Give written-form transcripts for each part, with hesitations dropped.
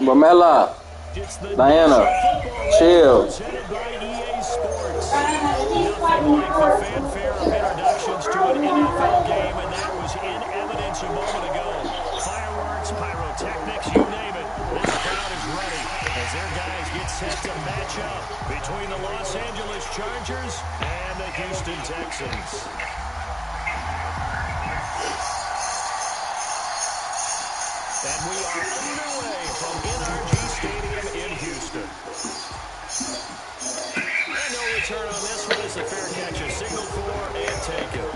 Romella, Diana, chill. Nothing like the fanfare of introductions to an NFL game, and that was in evidence a moment ago. Fireworks, pyrotechnics, you name it. This crowd is ready as their guys get set to match up between the Los Angeles Chargers and the Houston Texans. And we are underway from NRG Stadium in Houston. And no return on this one as the fair catch is signaled for and taken.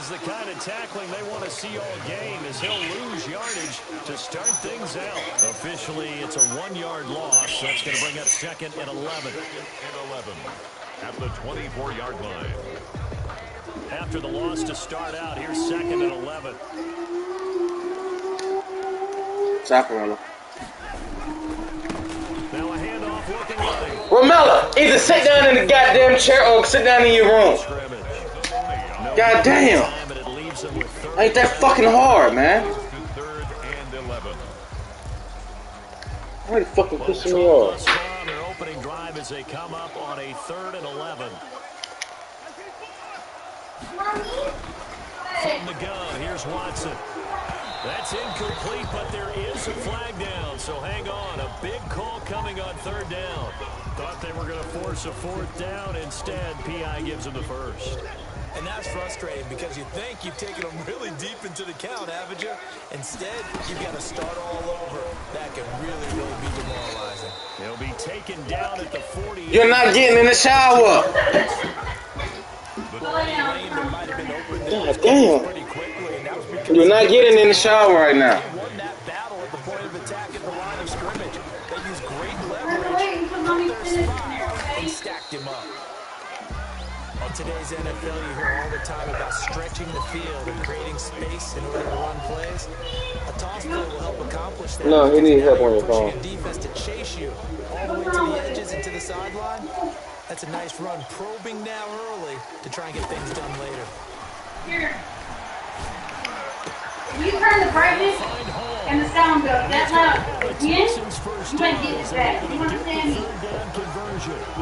The kind of tackling they want to see all game as he'll lose yardage to start things out. Officially, it's a 1-yard loss. That's going to bring up 2nd and 11. At the 24-yard line. After the loss to start out, here's 2nd and 11. Chaparral. Now a handoff looking right. Romella, either sit down in the goddamn chair or sit down in your room. God damn. Ain't that fucking hard, man? Why the fucking pissing me off? Their opening drive as they come up on a 3rd and 11. From the gun, here's Watson. That's incomplete, but there is a flag down, so hang on. A big call coming on 3rd down. Thought they were going to force a 4th down. Instead, PI gives them the first. And that's frustrating because you think you've taken them really deep into the count, haven't you? Instead, you've got to start all over. That can really be demoralizing. He'll be taken down at the 40. You're not getting in the shower. God damn. You're not getting in the shower right now. They won that battle at the point of attack at the line of scrimmage. They used great leverage, put their spot, and stacked him up. On today's NFL, you hear all the time about stretching the field and creating space in order to run plays. A toss play will help accomplish that. No, he needs help on your phone. Pushing a defense to chase you all the way to the edges and to the sideline. That's a nice run, probing now early to try and get things done later. Here. You turn the brightness and the sound goes that loud. Again, you might get it back. You understand me?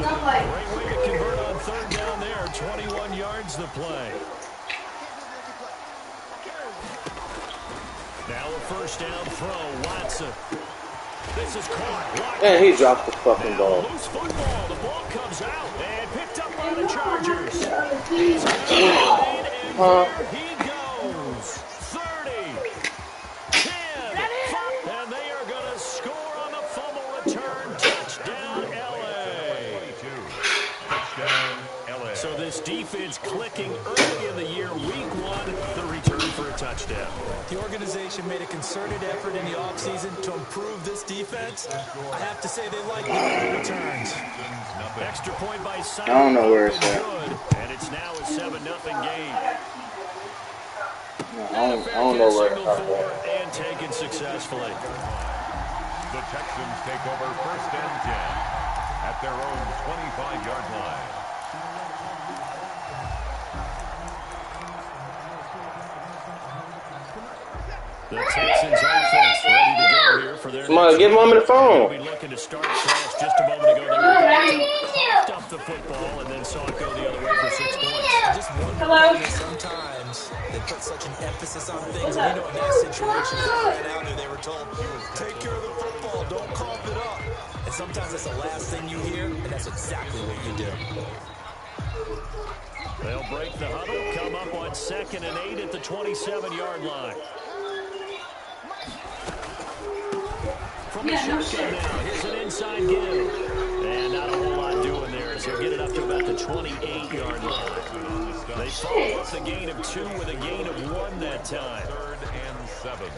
Don't play. Great way to convert on 3rd down there. 21 yards to play. Now a 1st down throw. Watson. This is caught. And he dropped the fucking ball. Loose football. The ball comes out and picked up by the Chargers. He goes. 30, 10, and they are going to score on the fumble return. Touchdown, LA. So this defense clicking early in the year, week 1, the return for a touchdown. The organization made a concerted effort in the offseason to improve this defense. I have to say they like the returns. Extra point by Simon. I don't know where it's at. And it's now a 7-0 game. I don't know where it's at. And taken successfully. The Texans take over 1st and 10 at their own 25-yard line. The Texans offense ready to go here for their. Come on, give Mom the phone. We'll be looking to start fresh. Just a moment ago, they were coughed up the football and then saw it go the other way for 6 points. Just wonder sometimes they put such an emphasis on things. And we know in that situation, right out there, they were told, take care of the football, don't cough it up. And sometimes that's the last thing you hear, and that's exactly what you do. They'll break the huddle, come up on 2nd and 8 at the 27-yard line. From the shotgun now, here's an inside give. And not a whole lot doing there as he'll get it up to about the 28-yard line. They follow up the gain of 2 with a gain of 1 that time. 3rd and 7.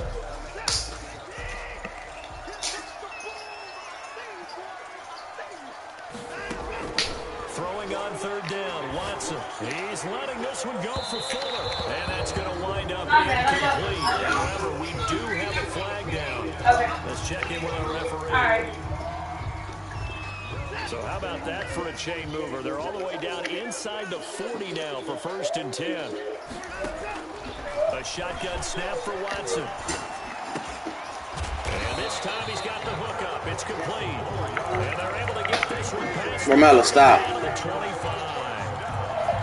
Throwing on third down, Watson. He's letting this one go for Fuller. And that's going to wind up incomplete. However, we do have a flag down. Okay. Let's check in with our referee. All right. So how about that for a chain mover? They're all the way down inside the 40 now for 1st and 10. A shotgun snap for Watson. And this time he's got the hook up. It's complete. And they're able to get this one past Romelo, stop. the 25.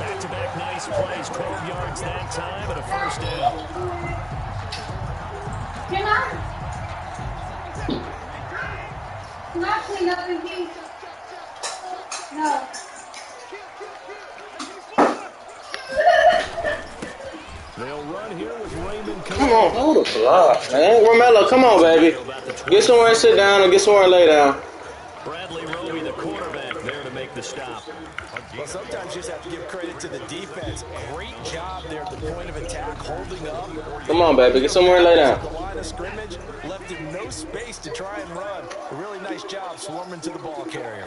Back-to-back nice plays. 12 yards that time and a 1st down. Can I clean up in here? No. They'll run here with Raymond. Come on, hold the block, man. Romelo, come on, baby. Get somewhere and sit down, or get somewhere and lay down. Bradley Roby, the quarterback, there to make the stop. Well, sometimes you just have to give credit to the defense. Great job there at the point of attack, holding up. Come on, baby. Get somewhere and lay down. The line of scrimmage left him no space to try and run. A really nice job swarming to the ball carrier.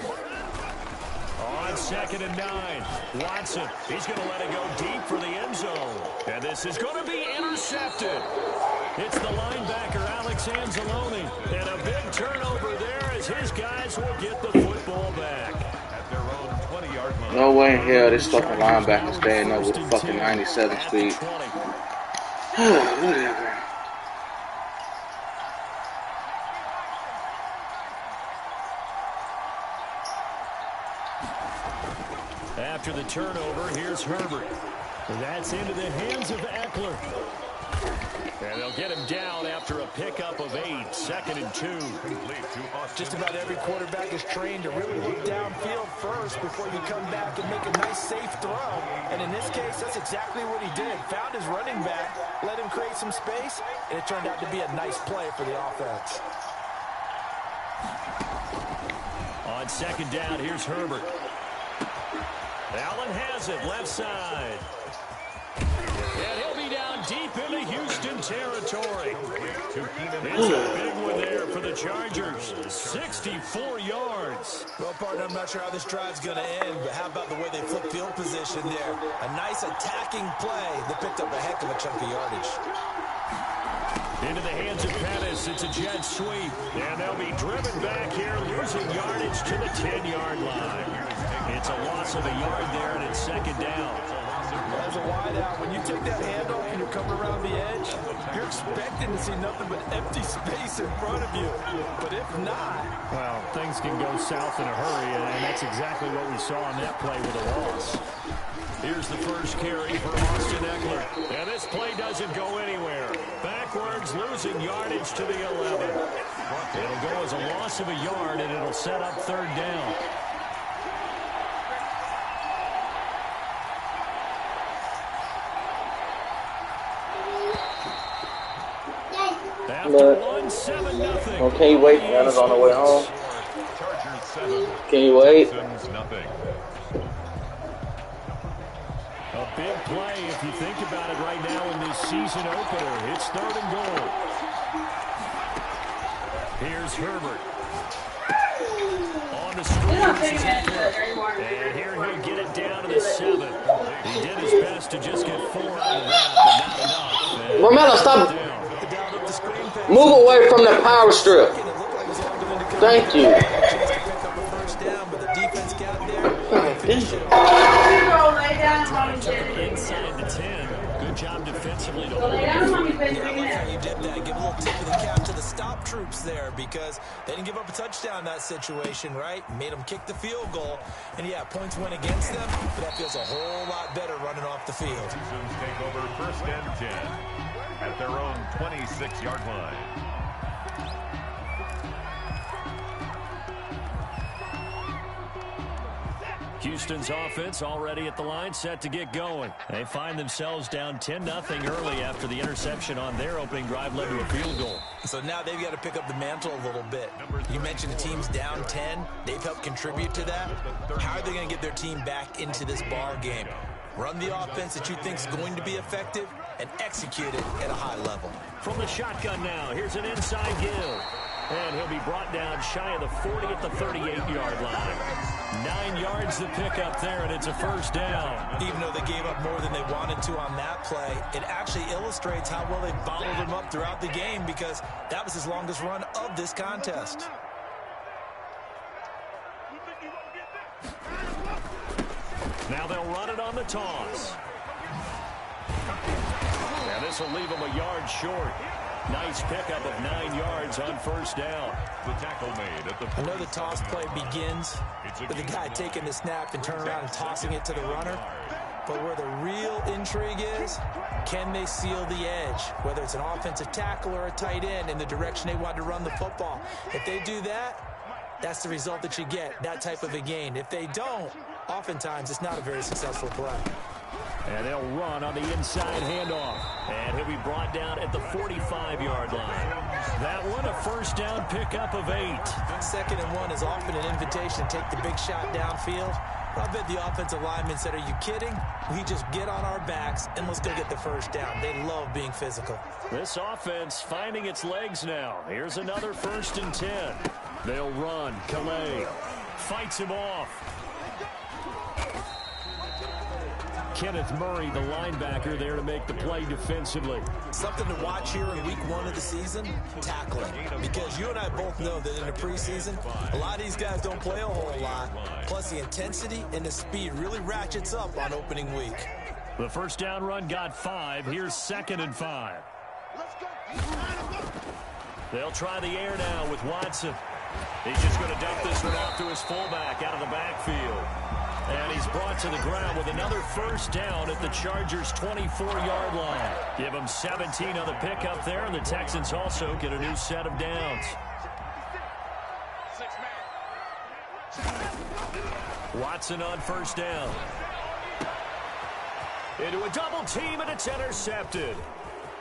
On 2nd and 9, Watson, he's going to let it go deep for the end zone. And this is going to be intercepted. It's the linebacker, Alex Anzalone. And a big turnover there as his guys will get the football back. At their own 20-yard line. No way in hell this fucking linebacker staying up with fucking 97 speed. Whatever. After the turnover, here's Herbert. That's into the hands of Eckler. And they'll get him down after a pickup of 8, 2nd and 2. Just about every quarterback is trained to really look downfield first before you come back and make a nice, safe throw. And in this case, that's exactly what he did. Found his running back, let him create some space, and it turned out to be a nice play for the offense. On 2nd down, here's Herbert. Allen has it, left side. And he'll be down deep into Houston territory. It's a big one there for the Chargers. 64 yards. Well, partner, I'm not sure how this drive's going to end, but how about the way they flip field position there? A nice attacking play that picked up a heck of a chunk of yardage. Into the hands of Pettis. It's a jet sweep. And they'll be driven back here, losing yardage to the 10-yard line. It's a loss of a yard there, and it's 2nd down. As a wideout, when you take that handoff and you're coming around the edge, you're expecting to see nothing but empty space in front of you. But if not... Well, things can go south in a hurry, and that's exactly what we saw on that play with a loss. Here's the first carry for Austin Eckler. And this play doesn't go anywhere. Backwards, losing yardage to the 11. It'll go as a loss of a yard, and it'll set up 3rd down. After 1-7-0. Oh, can you wait? Anna's on the way home. Chargers 7. Can you wait? Nothing. A big play if you think about it right now in this season opener. It's 3rd and goal. Here's Herbert. On the screen. And here he'll get it down to the 7. He did his best to just get 4 out of that, but not enough. Romelo, stop. Move away from the power strip. Thank you. Inside the 10. Good job defensively to hold. You did that. Give a little tip of the cap to the stop troops there because they didn't give up a touchdown in that situation, right? Made them kick the field goal. And, yeah, points went against them, but that feels a whole lot better running off the field. Texans take over 1st and 10 at their own 26-yard line. Houston's offense already at the line, set to get going. They find themselves down 10-0 early after the interception on their opening drive led to a field goal. So now they've got to pick up the mantle a little bit. You mentioned the team's down 10. They've helped contribute to that. How are they going to get their team back into this ball game? Run the offense that you think is going to be effective and execute it at a high level. From the shotgun now, here's an inside give. And he'll be brought down shy of the 40 at the 38-yard line. 9 yards to pick up there, and it's a first down. Even though they gave up more than they wanted to on that play, it actually illustrates how well they bottled them up throughout the game, because that was his longest run of this contest. Now they'll run it on the toss. And this will leave them a yard short. Nice pickup of 9 yards on first down. The tackle made at the I know the toss play begins with the guy taking the snap and turning around and tossing it to the runner. But where the real intrigue is, can they seal the edge? Whether it's an offensive tackle or a tight end in the direction they want to run the football. If they do that, that's the result that you get, that type of a gain. If they don't, oftentimes it's not a very successful play. And they'll run on the inside handoff. And he'll be brought down at the 45-yard line. That one, a first down pickup of 8. 2nd and 1 is often an invitation to take the big shot downfield. I bet the offensive lineman said, are you kidding? We just get on our backs and let's go get the first down. They love being physical. This offense finding its legs now. Here's another 1st and 10. They'll run. Calais fights him off. Kenneth Murray, the linebacker, there to make the play defensively. Something to watch here in week 1 of the season, tackling. Because you and I both know that in the preseason, a lot of these guys don't play a whole lot. Plus the intensity and the speed really ratchets up on opening week. The first down run got 5. Here's 2nd and 5. They'll try the air now with Watson. He's just going to dump this one off to his fullback out of the backfield. And he's brought to the ground with another first down at the Chargers' 24-yard line. Give them 17 on the pickup there, and the Texans also get a new set of downs. Watson on first down. Into a double team, and it's intercepted.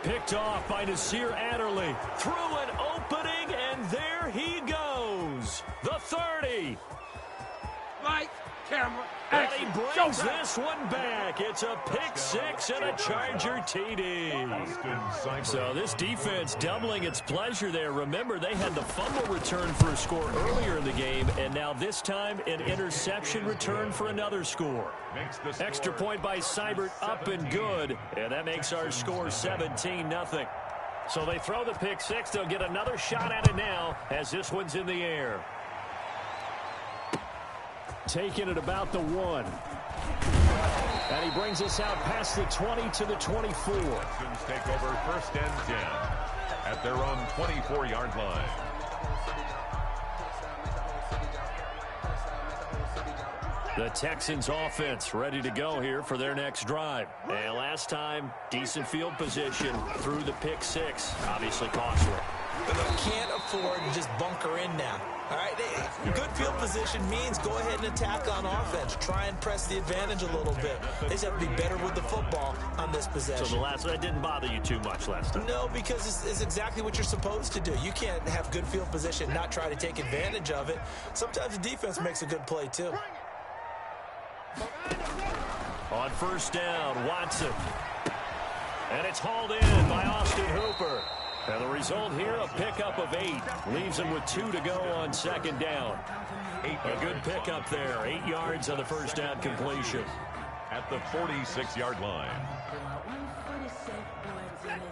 Picked off by Nasir Adderley. Through an opening, and there he goes. The 30. Right. Camera, and he brings this one back. It's a pick 6 and a Charger TD. So this defense doubling its pleasure there. Remember, they had the fumble return for a score earlier in the game, and now this time an interception return for another score. Extra point by Seibert, up and good, and that makes our score 17-0. So they throw the pick 6. They'll get another shot at it now as this one's in the air. Taking it about the 1. And he brings us out past the 20 to the 24. Texans take over 1st and 10 at their own 24-yard line. The Texans offense ready to go here for their next drive. And last time, decent field position through the pick 6. Obviously costly. But they can't afford to just bunker in now. All right, good field position means go ahead and attack on offense. Try and press the advantage a little bit. They just have to be better with the football on this possession. So that didn't bother you too much last time? No, because it's exactly what you're supposed to do. You can't have good field position, not try to take advantage of it. Sometimes the defense makes a good play, too. On first down, Watson. And it's hauled in by Austin Hooper. And the result here, a pickup of 8. Leaves him with 2 to go on 2nd down. A good pickup there. 8 yards on the first down completion. At the 46-yard line.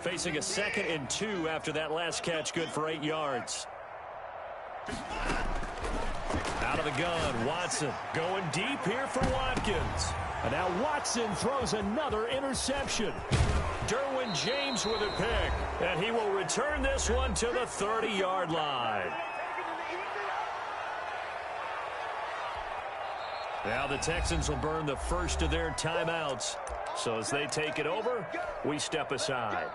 Facing a 2nd and 2 after that last catch, good for 8 yards. Out of the gun, Watson going deep here for Watkins. And now Watson throws another interception. Derwin James with a pick, and he will return this one to the 30-yard line. Now the Texans will burn the first of their timeouts. So as they take it over, we step aside.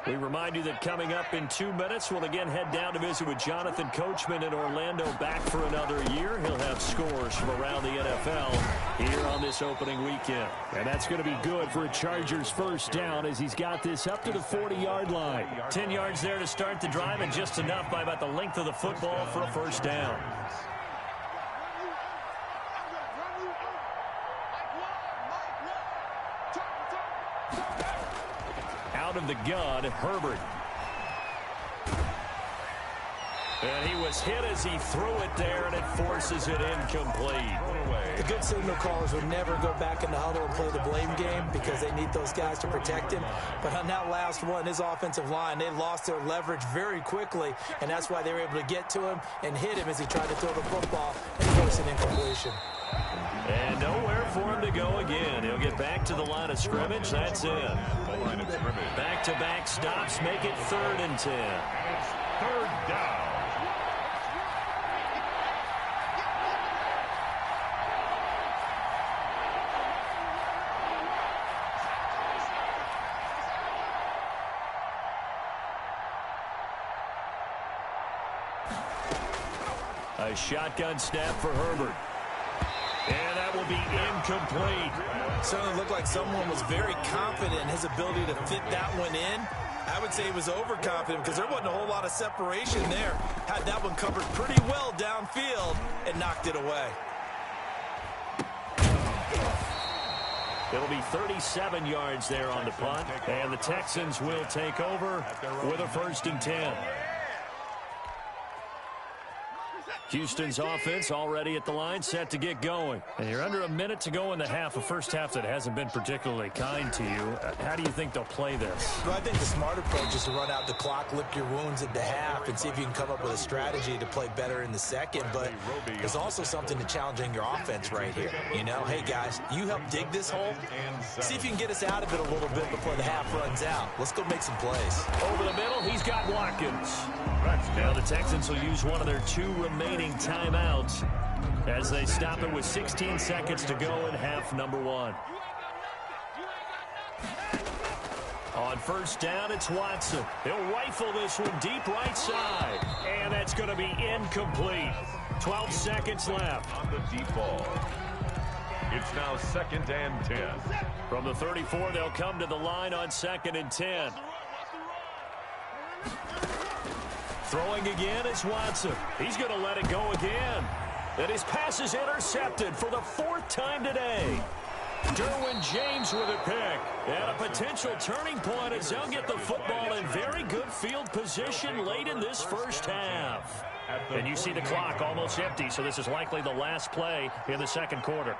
We remind you that coming up in 2 minutes, we'll again head down to visit with Jonathan Coachman in Orlando, back for another year. He'll have scores from around the NFL here on this opening weekend. And that's going to be good for a Chargers first down as he's got this up to the 40-yard line. 10 yards there to start the drive, and just enough by about the length of the football for a first down. Out of the gun, Herbert. And he was hit as he threw it there, and it forces it incomplete. The good signal callers would never go back in the huddle and play the blame game because they need those guys to protect him. But on that last one, his offensive line, they lost their leverage very quickly, and that's why they were able to get to him and hit him as he tried to throw the football and force an incompletion. And nowhere for him to go again. He'll get back to the line of scrimmage. That's it. Back-to-back stops make it 3rd and 10. It's 3rd down. A shotgun snap for Herbert. And that will be incomplete. Certainly looked like someone was very confident in his ability to fit that one in. I would say he was overconfident because there wasn't a whole lot of separation there. Had that one covered pretty well downfield and knocked it away. It'll be 37 yards there on the punt, and the Texans will take over with a 1st and 10. Houston's offense already at the line, set to get going. And you're under a minute to go in the half, a first half that hasn't been particularly kind to you. How do you think they'll play this? Well, I think the smart approach is to run out the clock, lick your wounds at the half, and see if you can come up with a strategy to play better in the second. But there's also something to challenging your offense right here. You know, hey, guys, you help dig this hole. See if you can get us out of it a little bit before the half runs out. Let's go make some plays. Over the middle, he's got Watkins. Now the Texans will use one of their 2 remaining timeouts as they stop it with 16 seconds to go in half number 1. On 1st down, it's Watson. He'll rifle this one deep right side, and that's going to be incomplete. 12 seconds left. On the deep ball. It's now 2nd and 10. From the 34, they'll come to the line on 2nd and 10. Throwing again is Watson. He's going to let it go again. And his pass is intercepted for the 4th time today. Derwin James with a pick. And a potential turning point as they'll get the football in very good field position late in this first half. And you see the clock almost empty, so this is likely the last play in the 2nd quarter.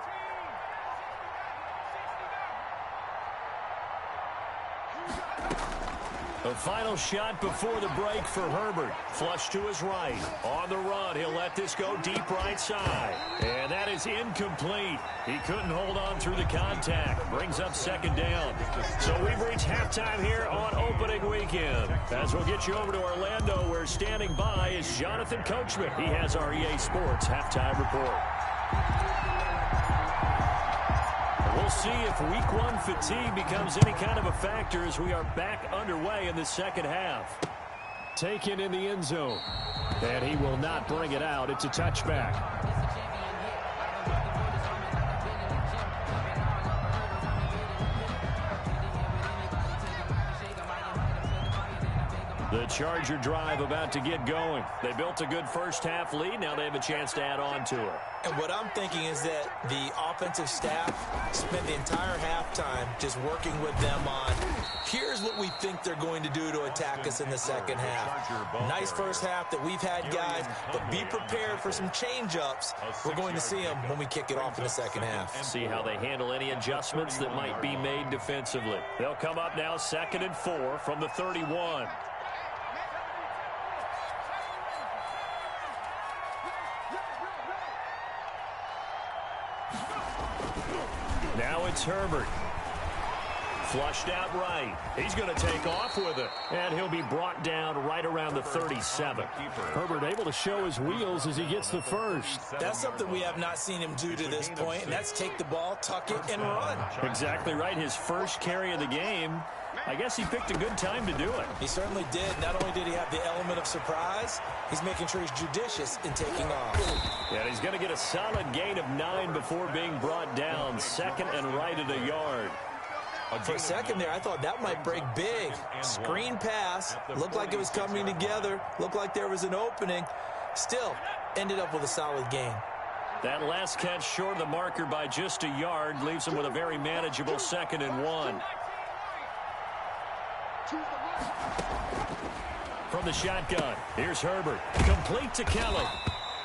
The final shot before the break for Herbert. Flush to his right. On the run, he'll let this go deep right side. And that is incomplete. He couldn't hold on through the contact. Brings up 2nd down. So we've reached halftime here on opening weekend. As we'll get you over to Orlando, where standing by is Jonathan Coachman. He has our EA Sports halftime report. We'll see if week 1 fatigue becomes any kind of a factor as we are back underway in the 2nd half. Taken in the end zone. And he will not bring it out. It's a touchback. The Charger drive about to get going. They built a good first half lead. Now they have a chance to add on to it. And what I'm thinking is that the offensive staff spent the entire halftime just working with them on, here's what we think they're going to do to attack us in the 2nd half. Nice first half that we've had, guys, but be prepared for some change-ups. We're going to see them when we kick it off in the 2nd half. See how they handle any adjustments that might be made defensively. They'll come up now 2nd and 4 from the 31. Now it's Herbert. Flushed out right. He's going to take off with it. And he'll be brought down right around the 37. Herbert able to show his wheels as he gets the first. That's something we have not seen him do to this point, and that's take the ball, tuck it, and run. Exactly right. His first carry of the game. I guess he picked a good time to do it. He certainly did. Not only did he have the element of surprise, he's making sure he's judicious in taking off. And he's going to get a solid gain of 9 before being brought down. 2nd and right at a yard. For a second there, I thought that might break big. Screen pass. Looked like it was coming together. Looked like there was an opening. Still, ended up with a solid gain. That last catch short of the marker by just a yard leaves him with a very manageable 2nd and 1. from the shotgun. Here's Herbert. Complete to Kelly.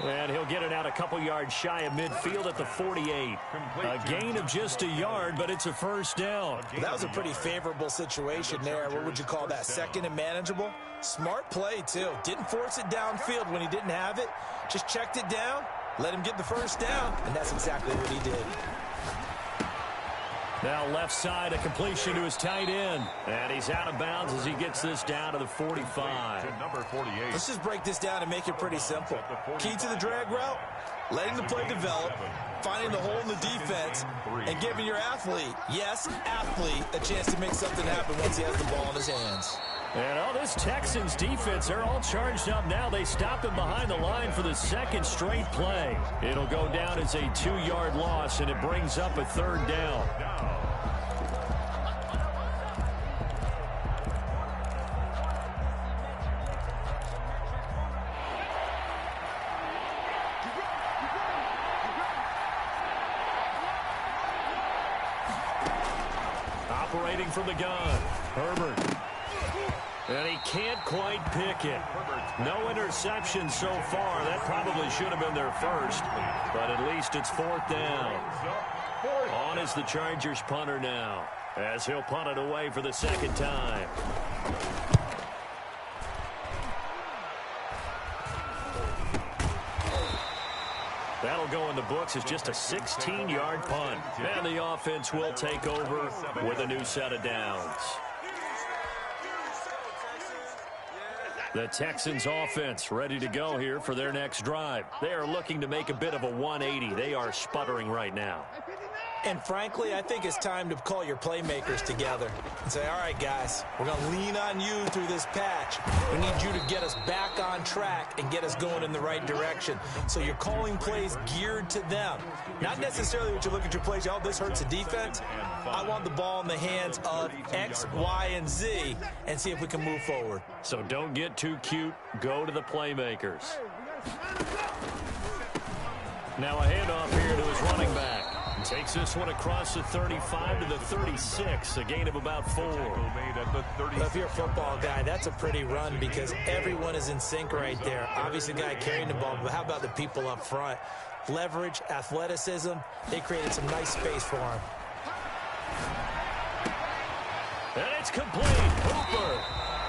And he'll get it out a couple yards shy of midfield at the 48. A gain of just a yard, but it's a first down. That was a pretty favorable situation there. What would you call that? Second and manageable? Smart play, too. Didn't force it downfield when he didn't have it. Just checked it down, let him get the first down, and that's exactly what he did. Now left side, a completion to his tight end. And he's out of bounds as he gets this down to the 45. Number 48. Let's just break this down and make it pretty simple. Key to the drag route, letting the play develop, finding the hole in the defense, and giving your athlete, yes, athlete, a chance to make something happen once he has the ball in his hands. And this Texans defense, they're all charged up now. They stop him behind the line for the second straight play. It'll go down as a 2-yard loss, and it brings up a third down. Operating from the gun, Herbert. And he can't quite pick it. No interception so far. That probably should have been their first. But at least it's fourth down. On is the Chargers punter now, as he'll punt it away for the second time. That'll go in the books as just a 16-yard punt. And the offense will take over with a new set of downs. The Texans offense ready to go here for their next drive. They are looking to make a bit of a 180. They are sputtering right now. And frankly, I think it's time to call your playmakers together and say, all right, guys, we're going to lean on you through this patch. We need you to get us back on track and get us going in the right direction. So you're calling plays geared to them. Not necessarily what you look at your plays, oh, this hurts the defense. I want the ball in the hands of X, Y, and Z and see if we can move forward. So don't get too cute. Go to the playmakers. Now a handoff here to his running back. Takes this one across the 35 to the 36, a gain of about 4. Well, if you're a football guy, that's a pretty run because everyone is in sync right there. Obviously, the guy carrying the ball, but how about the people up front? Leverage, athleticism, they created some nice space for him. And it's complete. Hooper.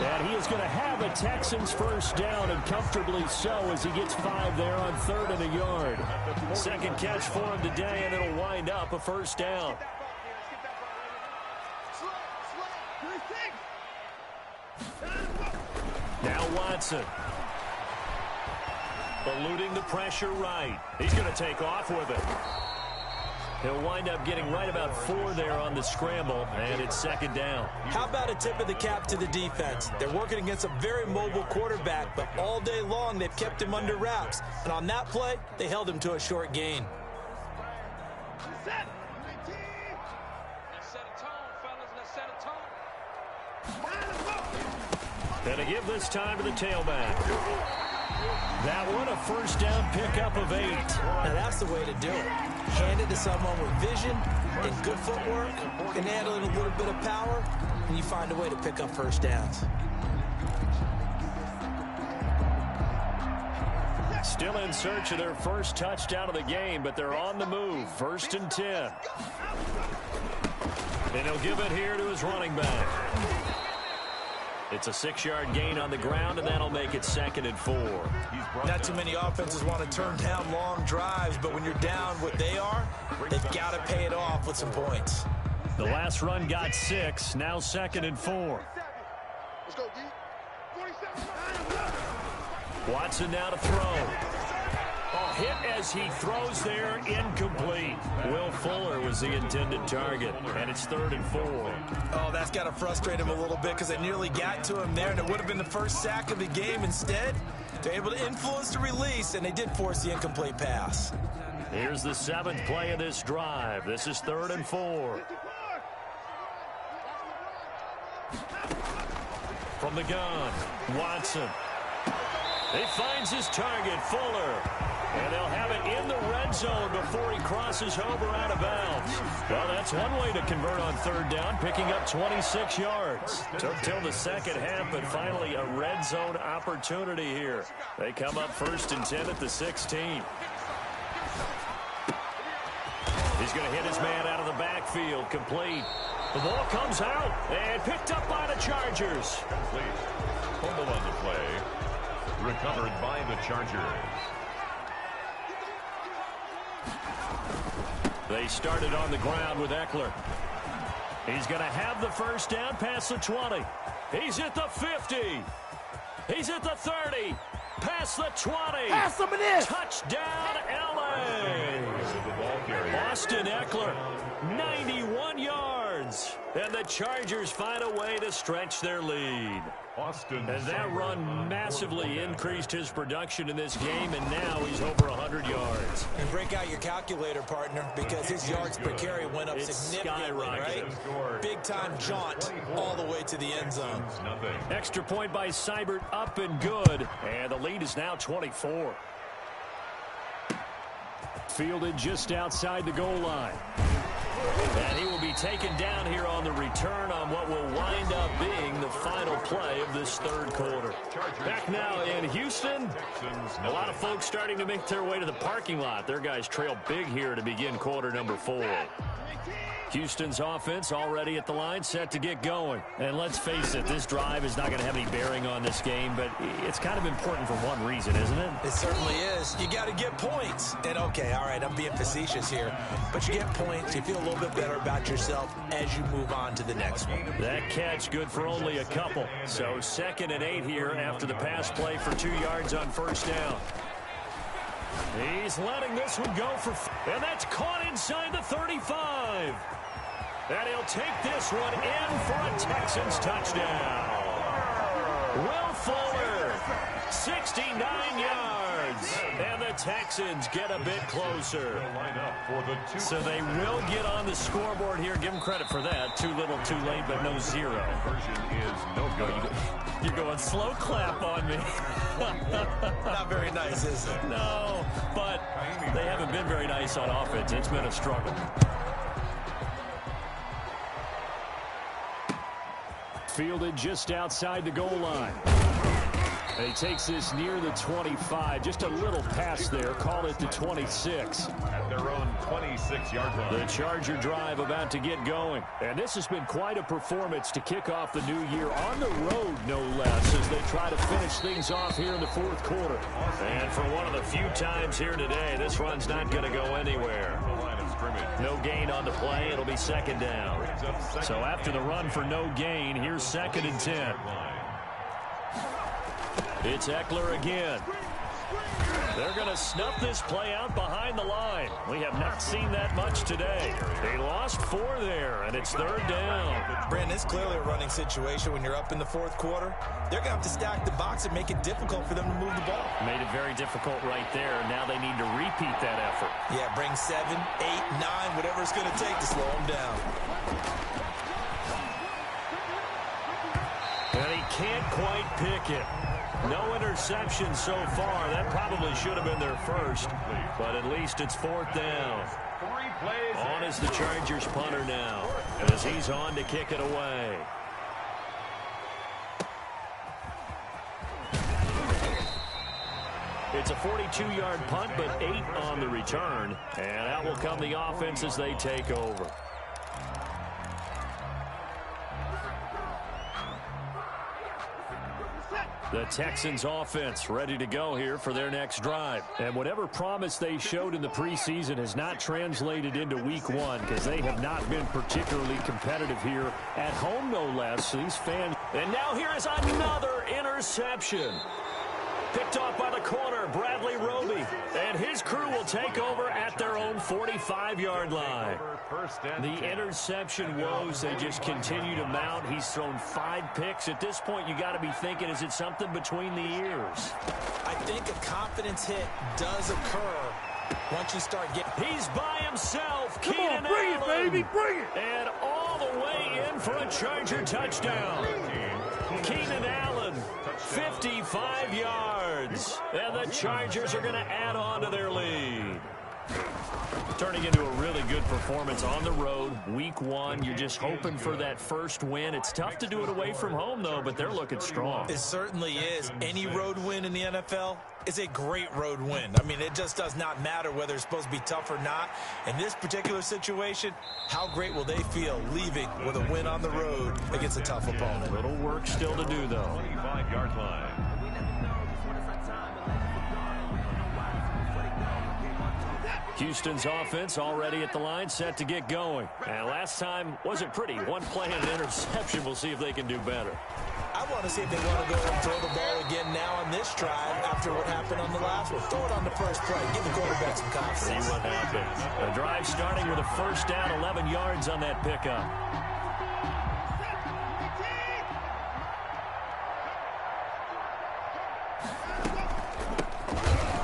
And he is going to have a Texans first down, and comfortably so, as he gets 5 there on 3rd and a yard. Second catch for him today, and it'll wind up a first down. Now Watson. Eluding the pressure right. He's going to take off with it. He'll wind up getting right about 4 there on the scramble, and it's second down. How about a tip of the cap to the defense? They're working against a very mobile quarterback, but all day long they've kept him under wraps. And on that play, they held him to a short gain. Let's set a tone, fellas. Let's set a tone. And to give this time to the tailback. That one, a first down pickup of 8. Now that's the way to do it. Hand it to someone with vision and good footwork, and add a little bit of power, and you find a way to pick up first downs. Still in search of their first touchdown of the game, but they're on the move. 1st and 10. And he'll give it here to his running back. It's a 6-yard gain on the ground, and that'll make it 2nd and 4. Not too many offenses want to turn down long drives, but when you're down what they are, they've got to pay it off with some points. The last run got 6, now 2nd and 4. Let's go, D. 47. Watson now to throw. Oh, hit as he throws there, incomplete. Will Fuller was the intended target, and it's 3rd and 4. Oh, that's got to frustrate him a little bit because they nearly got to him there, and it would have been the first sack of the game. Instead, they're able to influence the release, and they did force the incomplete pass. Here's the 7th play of this drive. This is 3rd and 4. From the gun, Watson. He finds his target, Fuller. And they'll have it in the red zone before he crosses over out of bounds. Well, that's one way to convert on third down, picking up 26 yards. Took till the second half, but finally a red zone opportunity here. They come up 1st and 10 at the 16. He's going to hit his man out of the backfield, complete. The ball comes out and picked up by the Chargers. Complete. Fumble on the play. Recovered by the Chargers. They started on the ground with Eckler. He's going to have the first down past the 20. He's at the 50. He's at the 30. Past the 20. Pass him it in. Touchdown, L.A. Austin Eckler, 91 yards. And the Chargers find a way to stretch their lead. And that run massively increased his production in this game, and now he's over 100 yards. And break out your calculator, partner, because his yards per carry went up significantly, right? Big-time jaunt all the way to the end zone. Extra point by Seibert, up and good. And the lead is now 24. Fielded just outside the goal line. And he will be taken down here on the return on what will wind up being the final play of this third quarter. Back now in Houston, a lot of folks starting to make their way to the parking lot. Their guys trail big here to begin quarter number 4. Houston's offense already at the line, set to get going. And let's face it, this drive is not going to have any bearing on this game, but it's kind of important for one reason, isn't it? It certainly is. You got to get points. And, okay, all right, I'm being facetious here. But you get points, you feel a little bit better about yourself as you move on to the next one. That catch good for only a couple. So 2nd and 8 here after the pass play for 2 yards on first down. He's letting this one go for... And that's caught inside the 35. And he'll take this one in for a Texans touchdown. Will Fuller, 69 yards. And the Texans get a bit closer. So they will get on the scoreboard here. Give them credit for that. Too little, too late, but no zero. Version is no good. You're going slow clap on me. Not very nice, is it? No, but they haven't been very nice on offense. It's been a struggle. Fielded just outside the goal line. And he takes this near the 25. Just a little pass there. Call it the 26. At their own 26-yard line. The Charger drive about to get going. And this has been quite a performance to kick off the new year on the road, no less, as they try to finish things off here in the fourth quarter. And for one of the few times here today, this run's not going to go anywhere. No gain on the play. It'll be 2nd down. So after the run for no gain, here's 2nd and 10. It's Eckler again. They're going to snuff this play out behind the line. We have not seen that much today. They lost 4 there, and it's 3rd down. Brandon, it's clearly a running situation when you're up in the fourth quarter. They're going to have to stack the box and make it difficult for them to move the ball. Made it very difficult right there. Now they need to repeat that effort. Yeah, bring 7, 8, 9, whatever it's going to take to slow them down. And he can't quite pick it. No interception so far. That probably should have been their first, but at least it's 4th down. On is the Chargers punter now, as he's on to kick it away. It's a 42-yard punt, but 8 on the return, and out will come the offense as they take over. The Texans offense ready to go here for their next drive. And whatever promise they showed in the preseason has not translated into week 1 because they have not been particularly competitive here at home, no less. These fans. And now here is another interception. Picked off by the corner, Bradley Roby. And his crew will take over at their own 45-yard line. The interception woes, they just continue to mount. He's thrown 5 picks. At this point, you got to be thinking, is it something between the ears? I think a confidence hit does occur once you start getting... He's by himself. Come on, bring it, baby, bring it! And all the way in for a Charger touchdown. Keenan Allen, 55 yards. And the Chargers are going to add on to their lead. Turning into a really good performance on the road. Week 1, you're just hoping for that first win. It's tough to do it away from home, though, but they're looking strong. It certainly is. Any road win in the NFL is a great road win. I mean, it just does not matter whether it's supposed to be tough or not. In this particular situation, how great will they feel leaving with a win on the road against a tough opponent? Little work still to do, though. 25-yard line. Houston's offense already at the line, set to get going. And last time wasn't pretty. One play and an interception. We'll see if they can do better. I want to see if they want to go and throw the ball again now on this drive after what happened on the last one. Throw it on the first play. Give the quarterback some confidence. See what happens. A drive starting with a first down, 11 yards on that pickup.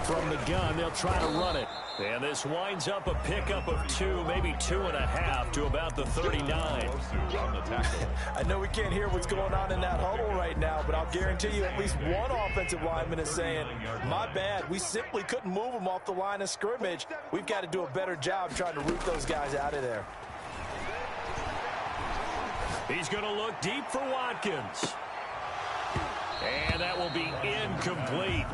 From the gun, they'll try to run it. And this winds up a pickup of 2, maybe 2.5 to about the 39. I know we can't hear what's going on in that huddle right now, but I'll guarantee you at least one offensive lineman is saying, my bad, we simply couldn't move them off the line of scrimmage. We've got to do a better job trying to root those guys out of there. He's going to look deep for Watkins. And that will be incomplete.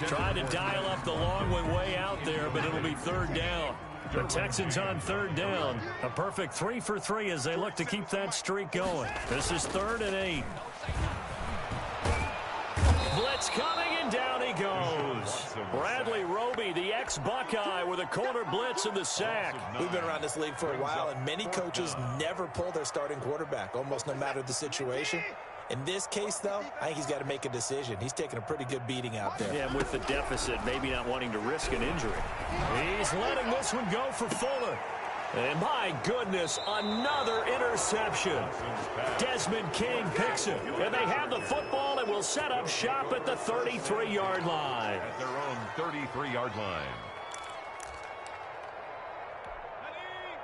Trying to dial up the long way out there, but it'll be third down. The Texans on third down. A perfect 3 for 3 as they look to keep that streak going. This is 3rd and 8. Blitz coming, and down he goes. Bradley Roby, the ex-Buckeye, with a corner blitz and the sack. We've been around this league for a while, and many coaches never pull their starting quarterback, almost no matter the situation. In this case, though, I think he's got to make a decision. He's taking a pretty good beating out there. Yeah, with the deficit, maybe not wanting to risk an injury. He's letting this one go for Fuller. And my goodness, another interception. Desmond King picks it. And they have the football and will set up shop at the 33-yard line. At their own 33-yard line.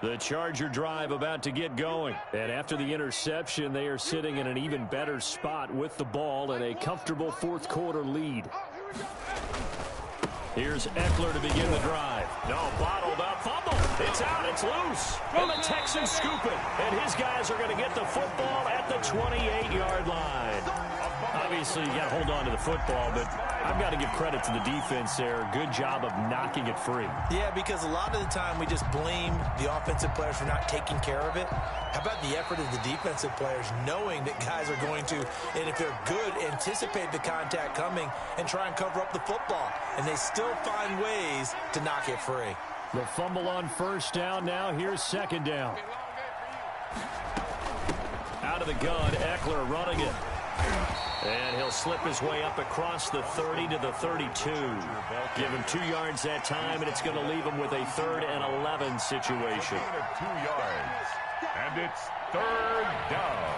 The Charger drive about to get going. And after the interception, they are sitting in an even better spot with the ball and a comfortable fourth-quarter lead. Here's Eckler to begin the drive. No, bottled up, fumble. It's out, it's loose. And the Texans scoop it. And his guys are going to get the football at the 28-yard line. Obviously, you got to hold on to the football, but I've got to give credit to the defense there. Good job of knocking it free. Yeah, because a lot of the time we just blame the offensive players for not taking care of it. How about the effort of the defensive players knowing that guys are going to, and if they're good, anticipate the contact coming and try and cover up the football. And they still find ways to knock it free. The fumble on first down now. Here's second down. Out of the gun, Eckler running it. And he'll slip his way up across the 30 to the 32. Give him 2 yards that time, and it's going to leave him with a 3rd and 11 situation. 2 yards. And it's 3rd down.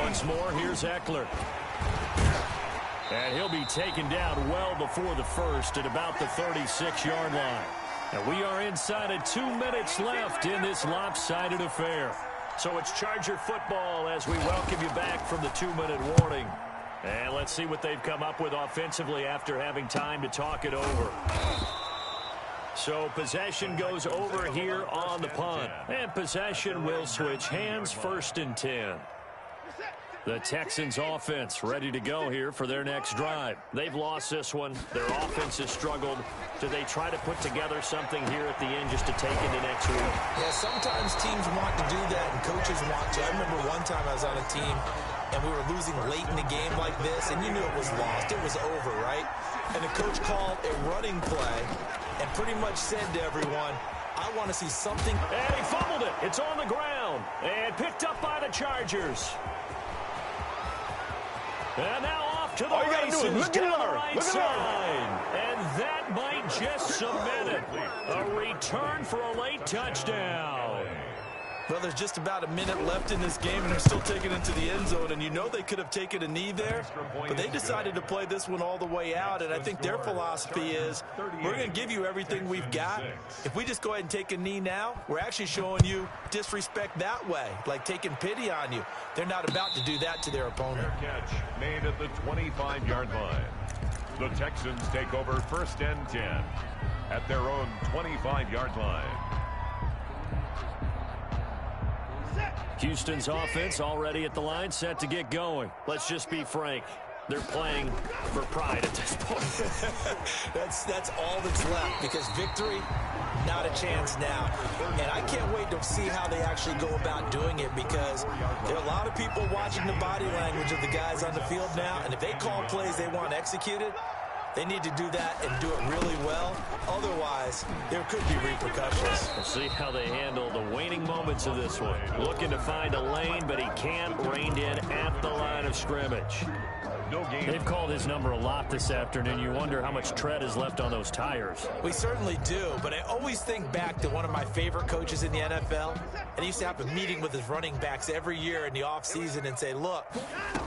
Once more, here's Eckler. And he'll be taken down well before the first at about the 36-yard line. And we are inside of 2 minutes left in this lopsided affair. So it's Charger football as we welcome you back from the 2-minute warning. And let's see what they've come up with offensively after having time to talk it over. So possession goes over here on the punt. And possession will switch hands, 1st and 10. The Texans offense ready to go here for their next drive. They've lost this one. Their offense has struggled. Do they try to put together something here at the end just to take into next week? Yeah, sometimes teams want to do that and coaches want to. I remember one time I was on a team and we were losing late in the game like this, and you knew it was lost. It was over, right? And the coach called a running play and pretty much said to everyone, I want to see something. And he fumbled it. It's on the ground and picked up by the Chargers. And now off to the races down the right side. And that might just cement it. A return for a late touchdown. Well, there's just about a minute left in this game, and they're still taking it to the end zone. And you know they could have taken a knee there, but they decided to play this one all the way out. And I think their philosophy is, we're going to give you everything we've got. If we just go ahead and take a knee now, we're actually showing you disrespect that way, like taking pity on you. They're not about to do that to their opponent. Catch made at the 25-yard line. The Texans take over 1st and 10 at their own 25-yard line. Houston's offense already at the line, set to get going. Let's just be frank. They're playing for pride at this point. That's all that's left, because victory, not a chance now. And I can't wait to see how they actually go about doing it, because there are a lot of people watching the body language of the guys on the field now, and if they call plays they want executed, they need to do that and do it really well. Otherwise, there could be repercussions. We'll see how they handle the waning moments of this one. Looking to find a lane, but he can't. Reined in at the line of scrimmage. They've called his number a lot this afternoon. You wonder how much tread is left on those tires. We certainly do, but I always think back to one of my favorite coaches in the NFL, and he used to have a meeting with his running backs every year in the offseason and say, look,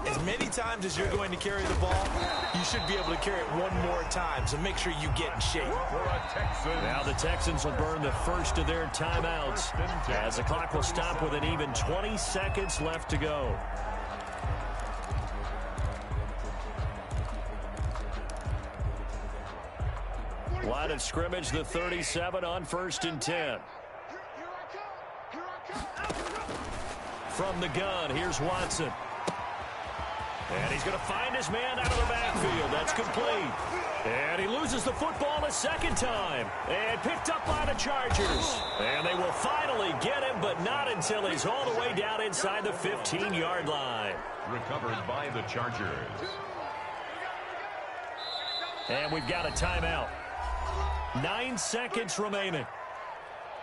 as many times as you're going to carry the ball, you should be able to carry it one more time, so make sure you get in shape. Now the Texans will burn the first of their timeouts as the clock will stop with an even 20 seconds left to go. Line of scrimmage, the 37 on 1st and 10. From the gun, here's Watson. And he's going to find his man out of the backfield. That's complete. And he loses the football a second time. And picked up by the Chargers. And they will finally get him, but not until he's all the way down inside the 15-yard line. Recovered by the Chargers. And we've got a timeout. 9 seconds remaining.